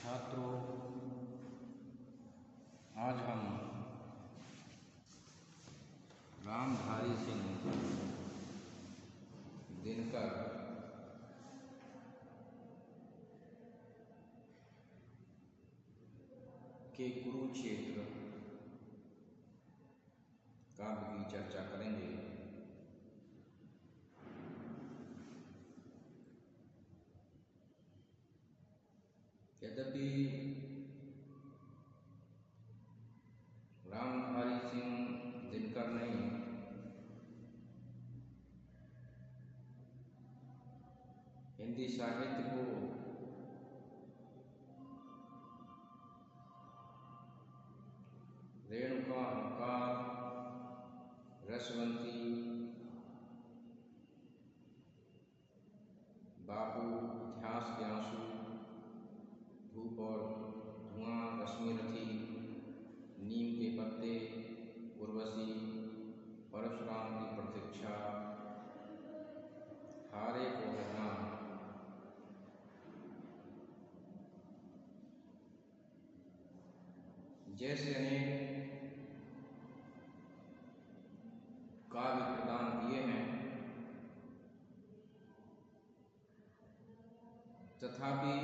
छात्रों, आज हम रामधारी सिंह दिनकर के कुरुक्षेत्र काव्य की चर्चा करेंगे। यद्यपि रामधारी सिंह दिनकर ने हिंदी साहित्य को रेणुका, हुंकार, रसवंती, बाबू, इतिहास के आंसू, धूप और धुआं, रश्मिरथी, नीम के पत्ते, उर्वशी, परशुराम की प्रतीक्षा, हारे को हरना, जैसे अनेक काव्य प्रदान किए हैं, तथापि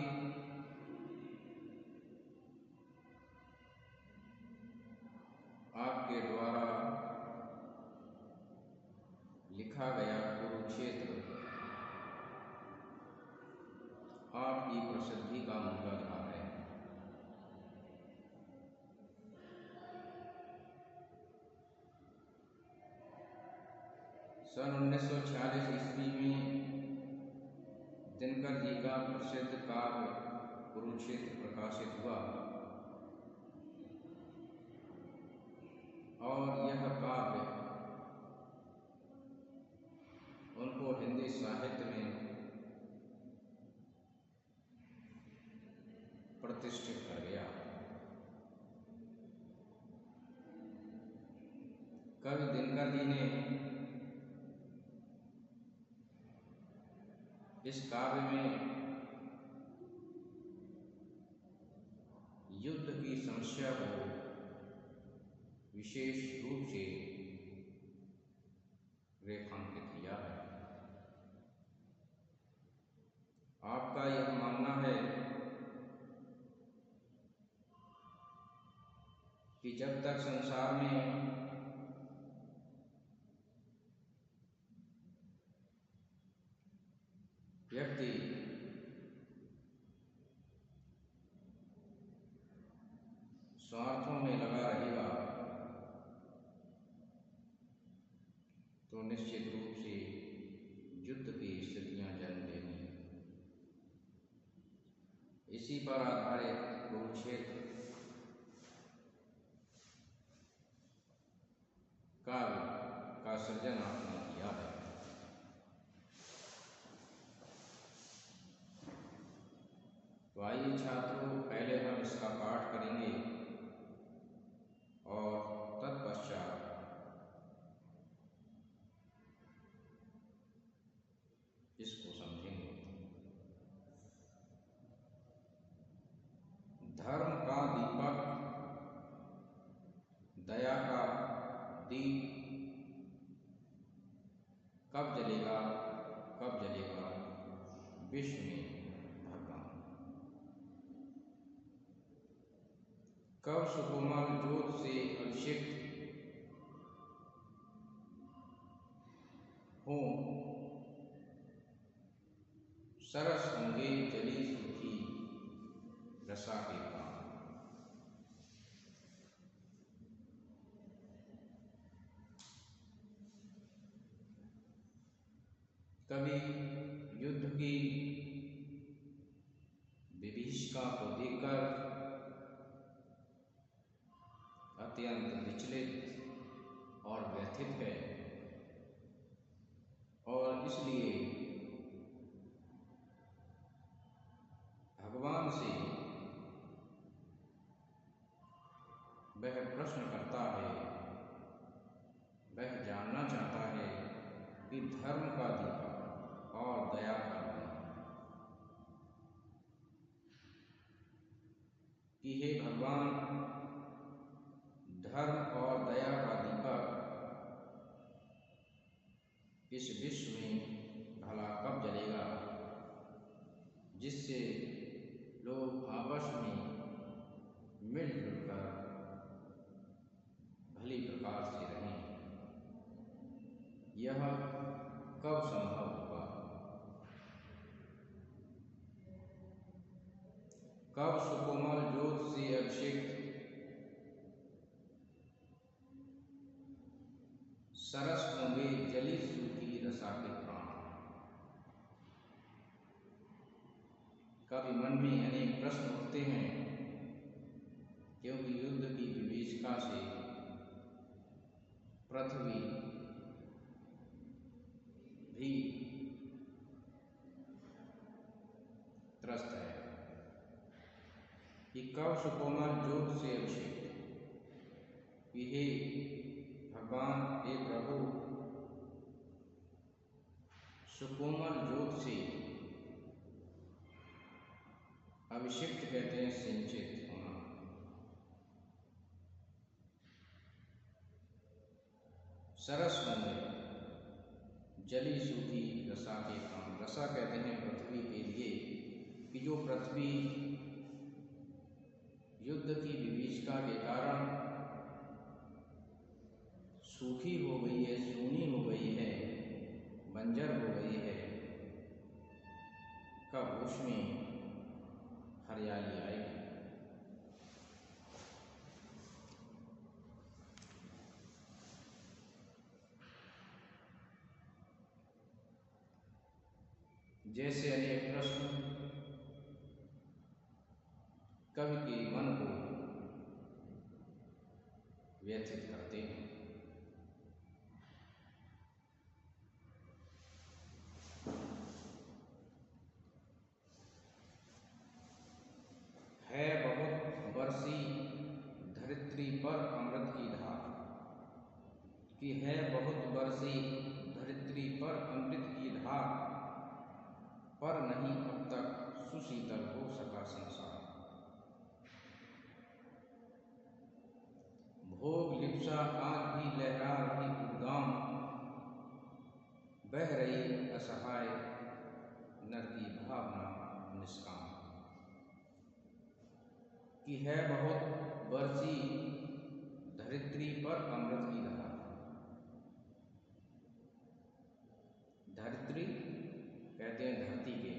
आपके द्वारा लिखा गया कुरुक्षेत्र आपकी प्रसिद्धि का मूलाधार है। सन 1946 ईस्वी में दिनकर जी का प्रसिद्ध काव्य कुरुक्षेत्र प्रकाशित हुआ और यह काव्य उनको हिंदी साहित्य में प्रतिष्ठित कर गया। कवि दिनकर जी ने इस काव्य में युद्ध की समस्या को विशेष रूप से रेखांकित किया है। आपका यह मानना है कि जब तक संसार में व्यक्ति स्वार्थों में लगा रहेगा तो निश्चित रूप से युद्ध की स्थितियां जन्म लेंगी। इसी पर आधारित कुरुक्षेत्र काव्य का सृजन आपने किया है। तो आइए छात्रों, पहले हम इसका पाठ करेंगे और तत्पश्चात इसको समझेंगे। धर्म का दीपक, दया का दीप कब जलेगा, कब जलेगा विश्व में भगवान, कब सुकोमल जोत से अभिषिक्त हो सरस होंगे जली सूखी रसा के प्राण। कभी युद्ध की विभीषिका को देखकर अत्यंत विचलित और व्यथित है और इसलिए भगवान से वह प्रश्न करता है, वह जानना चाहता है कि धर्म का दीपक और दया का दीपक कि हे भगवान, धर्म और दया का दीपक इस विश्व में भला कब जलेगा, जिससे लोग आपस में मिलजुल कर भली प्रकार से रहें। यह कब संभव होगा? कब सुकोमल ज्योत से अभिषेक सरस होंगे जली सूखी रसा के प्राण। कभी मन में अनेक प्रश्न उठते हैं, क्योंकि युद्ध की विभीषिका से पृथ्वी भी त्रस्त है कि कब सुकोमल ज्योत से अभिषेक, कि हे भगवान, हे प्रभु, सुकोमल ज्योत से अभिषिक्त कहते हैं सिंचित होना। सरस होंगे जली सूखी रसा के प्राण। रसा कहते हैं पृथ्वी के लिए, कि जो पृथ्वी युद्ध की विभीषिका के कारण सूखी हो गई है, सूनी हो गई है, बंजर हो गई है, कब उसमें हरियाली आएगी। जैसे अनेक प्रश्न कवि के मन को व्यथित करते हैं। है बहुत बरसी धरित्री पर अमृत की धार, कि है बहुत बरसी धरित्री पर अमृत की धार, पर नहीं अब तक सुशीतल हो सका संसार। भोग लिप्सा आज भी लहरा रही उद्दाम, बह रही असहाय नर की भावना निष्काम। कि है बहुत बरसी धरित्री पर अमृत की धार। धरित्री कहते हैं धरती के,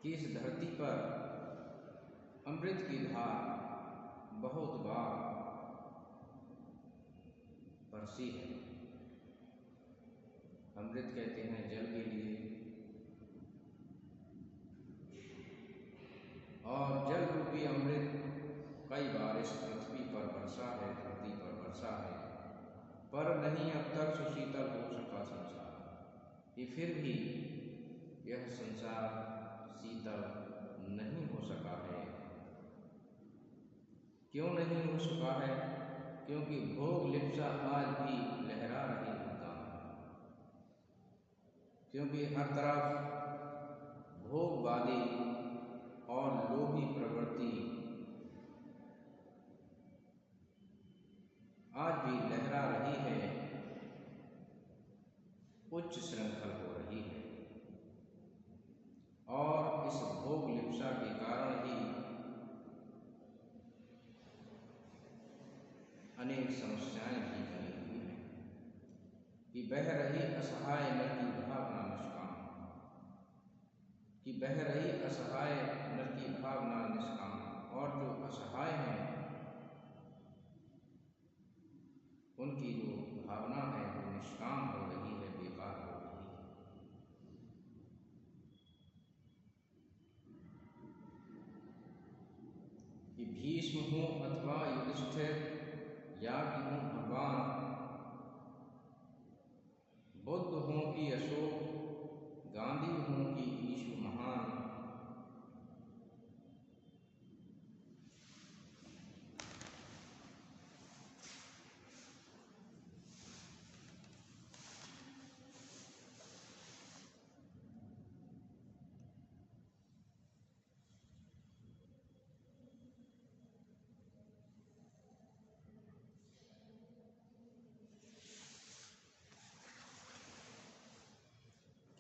कि इस धरती पर अमृत की धार बहुत बार बरसी है। अमृत कहते हैं जल के लिए, और जल रूपी अमृत कई बार इस पृथ्वी पर बरसा है, धरती पर बरसा है, पर नहीं अब तक सुशीतल हो सका संसार। कि फिर भी यह संसार शीतल नहीं हो सका है। क्यों नहीं हो सका है? क्योंकि भोग लिप्सा आज भी लहरा रही उद्दाम। क्योंकि हर तरफ भोगवादी और लोभी प्रवृत्ति आज भी लहरा रही है, उच्च श्रृंखल हो रही है, और इस भोग लिप्सा के कारण ही अनेक समस्याएं भी बनी हुई हैं। कि बह रही असहाय नर की भावना निष्काम, कि बह रही असहाय नर की भावना निष्काम, और जो असहाय हैं उनकी जो भावना है वो निष्काम हो रही है, बेकार हो रही है। कि भीष्म हूँ अथवा युधिष्ठिर या कि हूँ भगवान, बुद्ध हूँ कि अशोक, गांधी हूँ कि ईशु महान।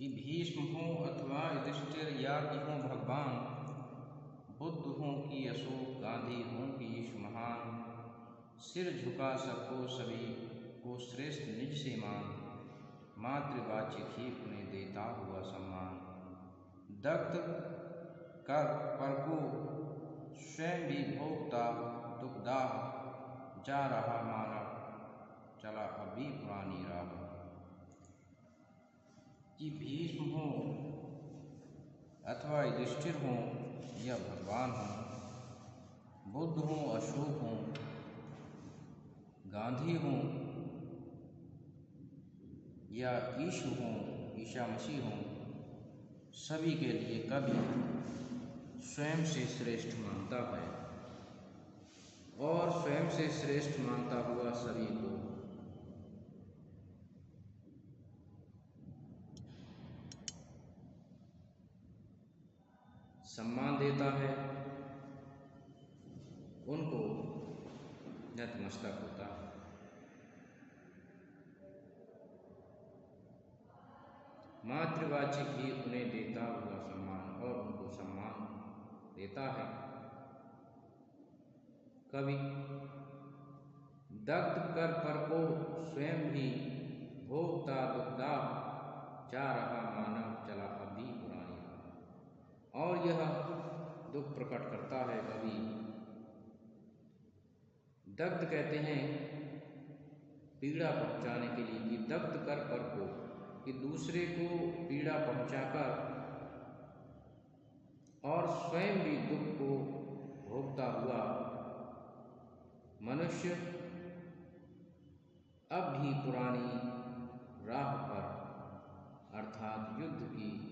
कि भीष्म हों अथवा युधिष्ठिर या कि हों भगवान, बुद्ध हों कि अशोक, गांधी हों कि यीशु महान, सिर झुका सबको सभी को श्रेष्ठ निज से मान, मातृवाच्य ही उन्हें देता हुआ सम्मान, दग्ध कर पर को स्वयं भी भोगता दुखदाह, जा रहा मानव चला अभी पुरानी राह। कि भीष्म हों अथवा युधिष्ठिर हों या भगवान हों, बुद्ध हों अशोक हों, गांधी हों या यीशु हों ईसा मसीह हों, सभी के लिए कवि स्वयं से श्रेष्ठ मानता है और स्वयं से श्रेष्ठ मानता हुआ सभी को सम्मान देता है, उनको नतमस्तक होता है। मातृवाच्य भी उन्हें देता हुआ सम्मान और उनको सम्मान देता है। कवि दग्ध कर पर को स्वयं भी भोगता दुखदाह, जा रहा मानव चला अभी पुरानी राह। और यह दुख प्रकट करता है कवि। दग्ध कहते हैं पीड़ा पहुंचाने के लिए, कि दग्ध कर पर को, कि दूसरे को पीड़ा पहुंचाकर और स्वयं भी दुख को भोगता हुआ मनुष्य अब भी पुरानी राह पर अर्थात युद्ध की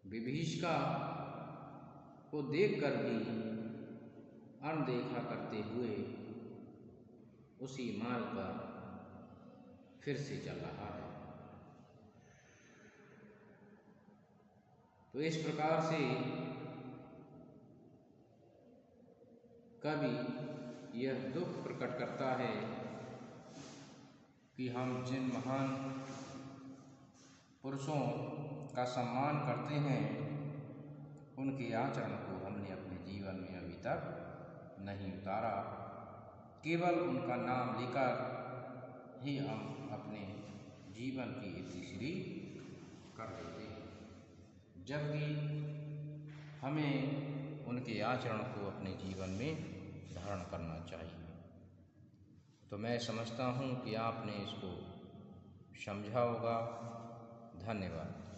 विभीषिका को देखकर भी अनदेखा करते हुए उसी मार्ग पर फिर से चल रहा है। तो इस प्रकार से कवि यह दुख प्रकट करता है कि हम जिन महान पुरुषों का सम्मान करते हैं, उनके आचरण को हमने अपने जीवन में अभी तक नहीं उतारा। केवल उनका नाम लेकर ही हम अपने जीवन की इतिश्री कर लेते हैं, जबकि हमें उनके आचरण को अपने जीवन में धारण करना चाहिए। तो मैं समझता हूँ कि आपने इसको समझा होगा। धन्यवाद।